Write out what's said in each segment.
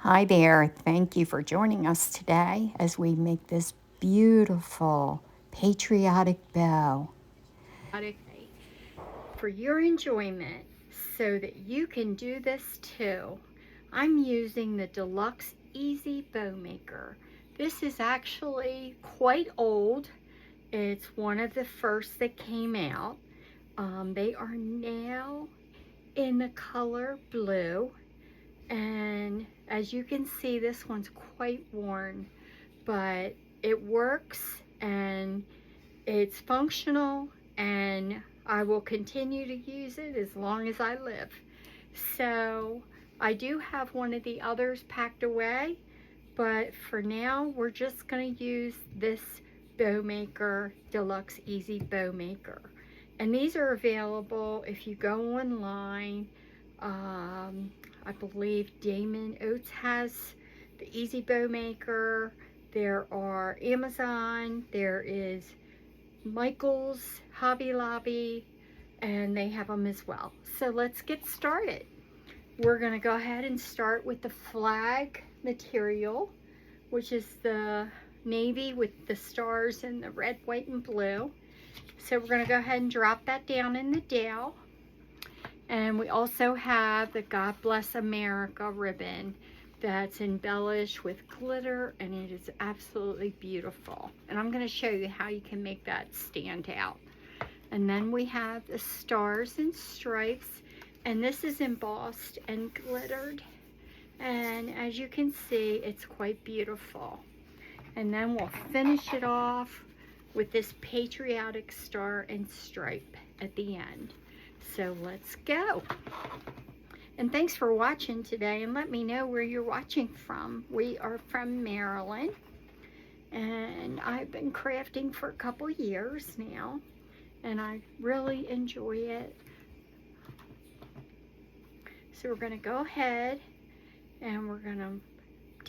Hi there. Thank you for joining us today as we make this beautiful patriotic bow. For your enjoyment, so that you can do this too, I'm using the Deluxe Easy Bow Maker. This is actually quite old. It's one of the first that came out. They are now in the color blue, and as you can see, this one's quite worn, but it works and it's functional, and I will continue to use it as long as I live. So I do have one of the others packed away, but for now we're just going to use this Bow Maker, Deluxe Easy Bow Maker. And these are available if you go online. I believe Damon Oates has the Easy Bow Maker. There are Amazon, there is Michael's, Hobby Lobby, and they have them as well. So let's get started. We're going to go ahead and start with the flag material, which is the navy with the stars and the red, white, and blue. So we're going to go ahead and drop that down in the dowel. And we also have the God Bless America ribbon that's embellished with glitter, and it is absolutely beautiful. And I'm going to show you how you can make that stand out. And then we have the stars and stripes, and this is embossed and glittered. And as you can see, it's quite beautiful. And then we'll finish it off with this patriotic star and stripe at the end. So let's go. And thanks for watching today, and let me know where you're watching from. We are from Maryland, and I've been crafting for a couple years now, and I really enjoy it. So we're going to go ahead and we're going to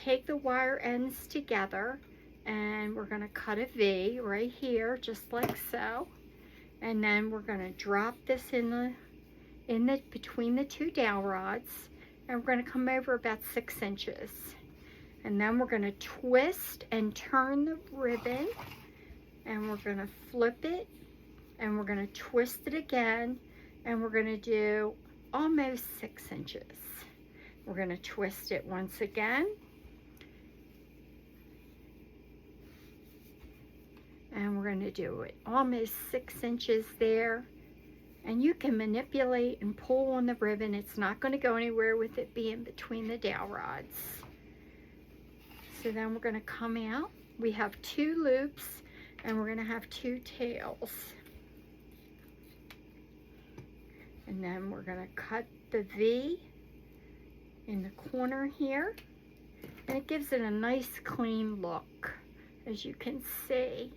take the wire ends together, and we're going to cut a V right here, just like so. And then we're going to drop this in the between the two dowel rods, and we're going to come over about 6 inches. And then we're going to twist and turn the ribbon, and we're going to flip it, and we're going to twist it again, and we're going to do almost 6 inches. We're going to twist it once again, and we're going to do it almost 6 inches there. And you can manipulate and pull on the ribbon. It's not going to go anywhere with it being between the dowel rods. So then we're going to come out. We have 2 loops, and we're going to have 2 tails. And then we're going to cut the V in the corner here. And it gives it a nice clean look, as you can see.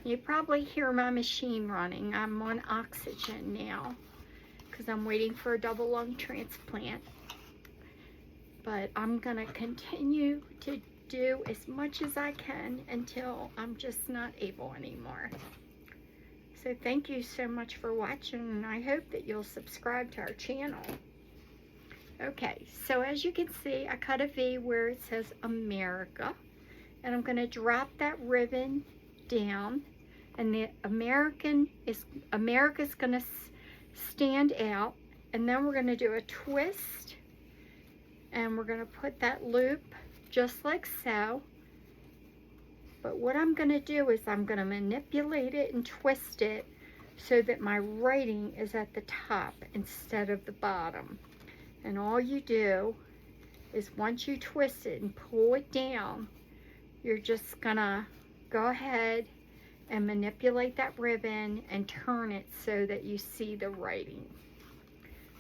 You probably hear my machine running. I'm on oxygen now because I'm waiting for a double lung transplant. But I'm going to continue to do as much as I can until I'm just not able anymore. So thank you so much for watching, and I hope that you'll subscribe to our channel. Okay, so as you can see, I cut a V where it says America, and I'm going to drop that ribbon down. And the America's going to stand out, and then we're going to do a twist, and we're going to put that loop just like so. But what I'm going to do is I'm going to manipulate it and twist it so that my writing is at the top instead of the bottom. And all you do is once you twist it and pull it down, you're just going to go ahead and manipulate that ribbon and turn it so that you see the writing.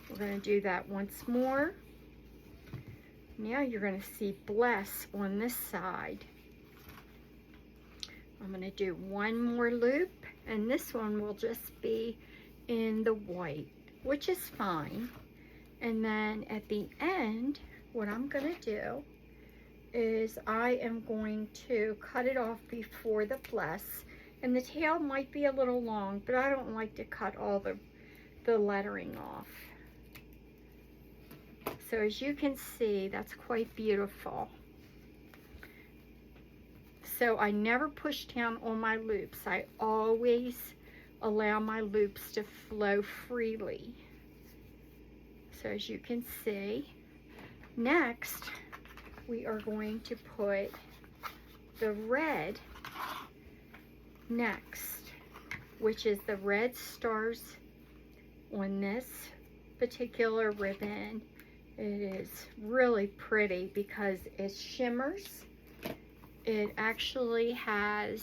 We're going to do that once more. Now you're going to see bless on this side. I'm going to do one more loop, and this one will just be in the white, which is fine. And then at the end, what I'm going to do is I am going to cut it off before the bless. And the tail might be a little long, but I don't like to cut all the lettering off. So as you can see, that's quite beautiful. So I never push down on my loops. I always allow my loops to flow freely. So as you can see, next we are going to put the red next, which is the red stars on this particular ribbon. It is really pretty because it shimmers. It actually has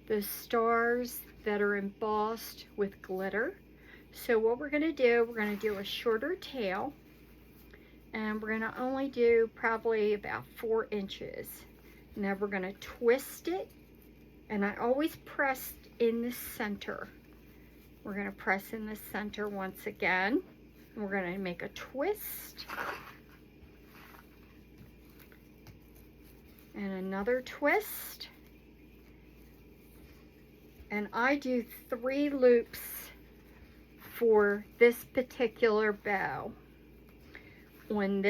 the stars that are embossed with glitter. So what we're going to do a shorter tail, and we're going to only do probably about 4 inches. Now we're going to twist it, and I always press in the center. We're going to press in the center once again. And we're going to make a twist. And another twist. And I do 3 loops for this particular bow. When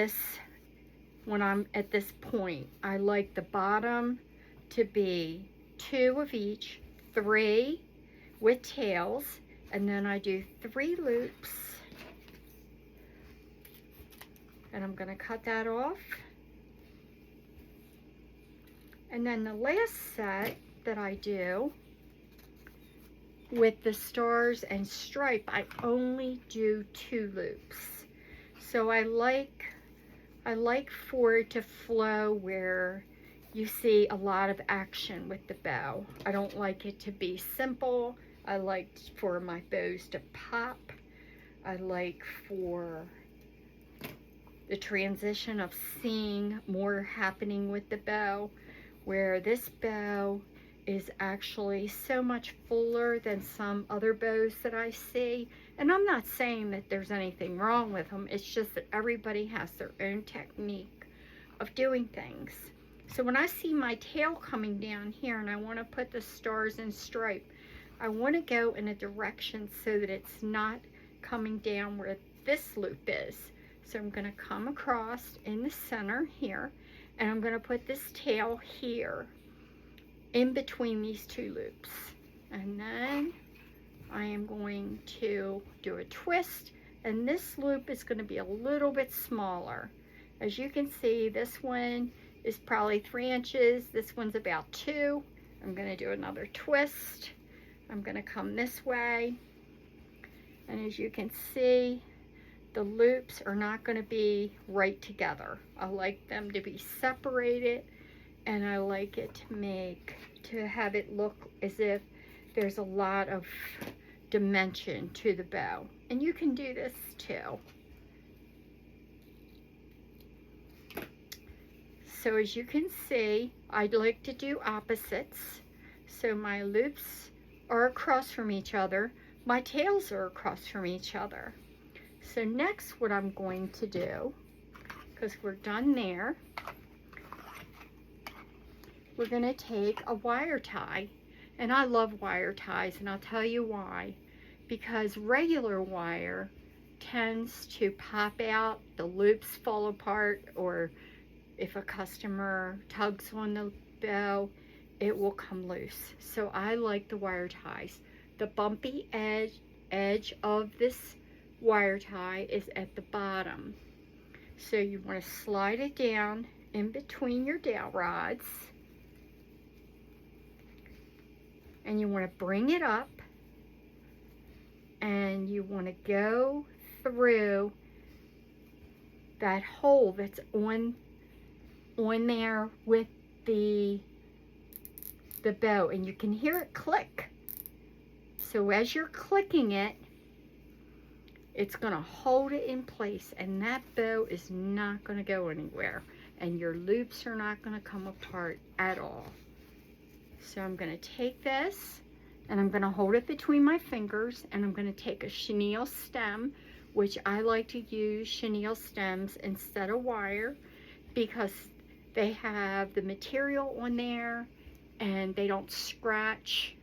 I'm at this point, I like the bottom to be 2 of each, 3 with tails, and then I do 3 loops. And I'm going to cut that off. And then the last set that I do with the stars and stripe, I only do 2 loops. So I like for it to flow where you see a lot of action with the bow. I don't like it to be simple. I like for my bows to pop. I like for the transition of seeing more happening with the bow, where this bow is actually so much fuller than some other bows that I see. And I'm not saying that there's anything wrong with them. It's just that everybody has their own technique of doing things. So when I see my tail coming down here and I want to put the stars and stripe, I want to go in a direction so that it's not coming down where this loop is. So I'm going to come across in the center here, and I'm going to put this tail here in between these 2 loops. And then I am going to do a twist, and this loop is going to be a little bit smaller. As you can see, this one is probably 3 inches. This one's about 2. I'm going to do another twist. I'm going to come this way. And as you can see, the loops are not going to be right together. I like them to be separated, and I like it to have it look as if there's a lot of dimension to the bow. And you can do this too. So as you can see, I'd like to do opposites. So my loops are across from each other. My tails are across from each other. So next what I'm going to do, because we're done there, we're going to take a wire tie. And I love wire ties, and I'll tell you why. Because regular wire tends to pop out, the loops fall apart, or if a customer tugs on the bow, it will come loose. So I like the wire ties. The bumpy edge of this wire tie is at the bottom. So you want to slide it down in between your dowel rods, and you want to bring it up, and you want to go through that hole that's on there with the bow, and you can hear it click. So as you're clicking it, it's going to hold it in place, and that bow is not going to go anywhere, and your loops are not going to come apart at all. So I'm going to take this, and I'm going to hold it between my fingers, and I'm going to take a chenille stem, which I like to use chenille stems instead of wire, because they have the material on there and they don't scratch.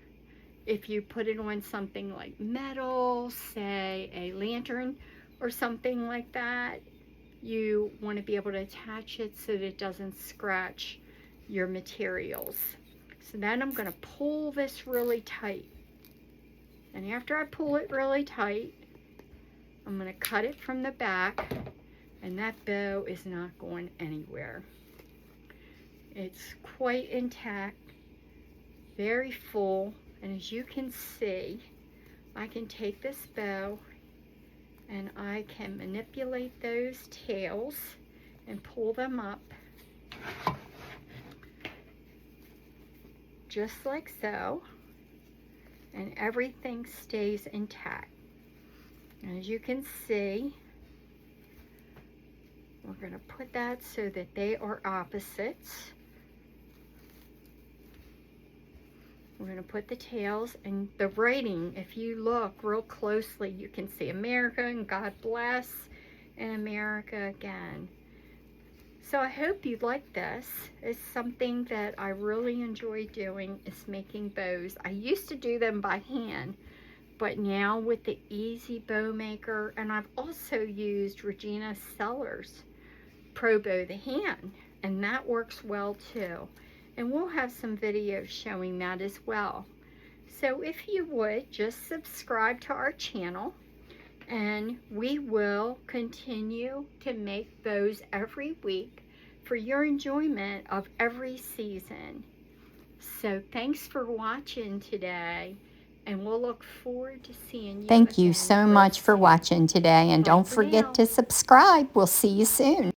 If you put it on something like metal, say a lantern or something like that, you want to be able to attach it so that it doesn't scratch your materials. So then I'm going to pull this really tight. And after I pull it really tight, I'm going to cut it from the back, and that bow is not going anywhere. It's quite intact, very full, and as you can see, I can take this bow and I can manipulate those tails and pull them up just like so, and everything stays intact. And as you can see, we're going to put that so that they are opposites. We're going to put the tails, and the writing, if you look real closely, you can see America and God bless and America again. So I hope you like this. It's something that I really enjoy doing, is making bows. I used to do them by hand, but now with the Easy Bow Maker, and I've also used Regina Seller's Pro Bow the Hand, and that works well too. And we'll have some videos showing that as well. So if you would, just subscribe to our channel, and we will continue to make bows every week for your enjoyment of every season. So thanks for watching today, and we'll look forward to seeing you. Thank you again so real much for soon. watching today, and Bye don't for now. forget to subscribe. We'll see you soon.